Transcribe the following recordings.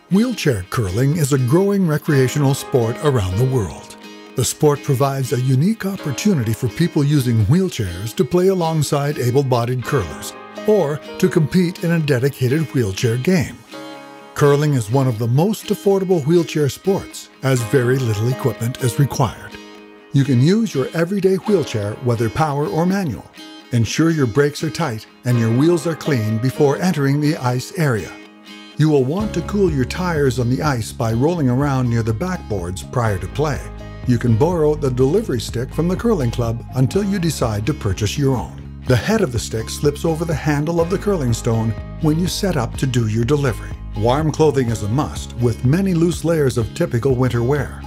Wheelchair curling is a growing recreational sport around the world. The sport provides a unique opportunity for people using wheelchairs to play alongside able-bodied curlers or to compete in a dedicated wheelchair game. Curling is one of the most affordable wheelchair sports, as very little equipment is required. You can use your everyday wheelchair, whether power or manual. Ensure your brakes are tight and your wheels are clean before entering the ice area. You will want to cool your tires on the ice by rolling around near the backboards prior to play. You can borrow the delivery stick from the curling club until you decide to purchase your own. The head of the stick slips over the handle of the curling stone when you set up to do your delivery. Warm clothing is a must, with many loose layers of typical winter wear.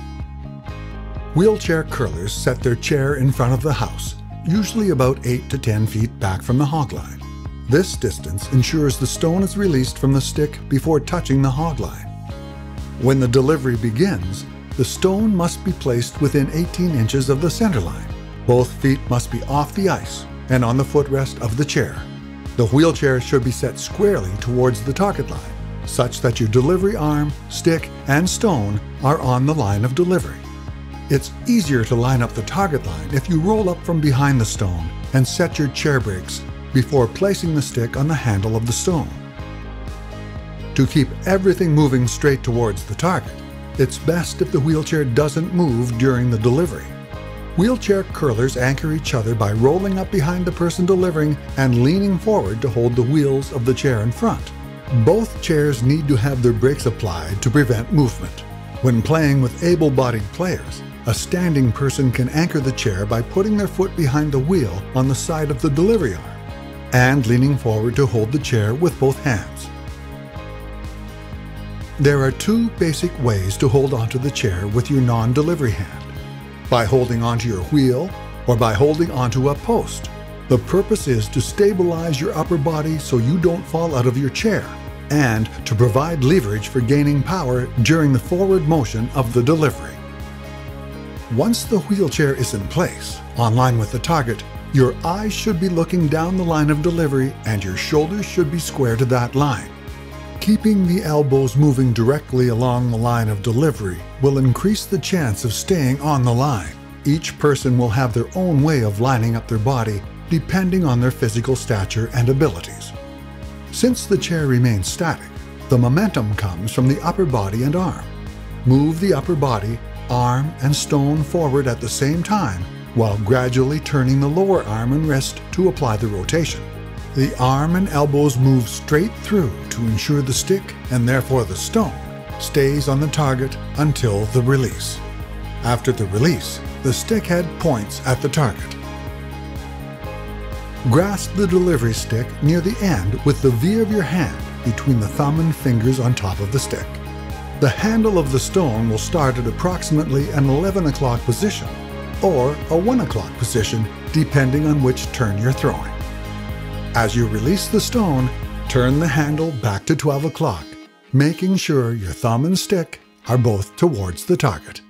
Wheelchair curlers set their chair in front of the house, usually about 8 to 10 feet back from the hog line. This distance ensures the stone is released from the stick before touching the hog line. When the delivery begins, the stone must be placed within 18 inches of the center line. Both feet must be off the ice and on the footrest of the chair. The wheelchair should be set squarely towards the target line, such that your delivery arm, stick, and stone are on the line of delivery. It's easier to line up the target line if you roll up from behind the stone and set your chair brakes before placing the stick on the handle of the stone. To keep everything moving straight towards the target, it's best if the wheelchair doesn't move during the delivery. Wheelchair curlers anchor each other by rolling up behind the person delivering and leaning forward to hold the wheels of the chair in front. Both chairs need to have their brakes applied to prevent movement. When playing with able-bodied players, a standing person can anchor the chair by putting their foot behind the wheel on the side of the delivery arm and leaning forward to hold the chair with both hands. There are two basic ways to hold onto the chair with your non-delivery hand: by holding onto your wheel or by holding onto a post. The purpose is to stabilize your upper body so you don't fall out of your chair and to provide leverage for gaining power during the forward motion of the delivery. Once the wheelchair is in place, on line with the target, your eyes should be looking down the line of delivery and your shoulders should be square to that line. Keeping the elbows moving directly along the line of delivery will increase the chance of staying on the line. Each person will have their own way of lining up their body depending on their physical stature and abilities. Since the chair remains static, the momentum comes from the upper body and arm. Move the upper body, arm, and stone forward at the same time while gradually turning the lower arm and wrist to apply the rotation. The arm and elbows move straight through to ensure the stick, and therefore the stone, stays on the target until the release. After the release, the stick head points at the target. Grasp the delivery stick near the end with the V of your hand between the thumb and fingers on top of the stick. The handle of the stone will start at approximately an 11 o'clock position or a 1 o'clock position depending on which turn you're throwing. As you release the stone, turn the handle back to 12 o'clock, making sure your thumb and stick are both towards the target.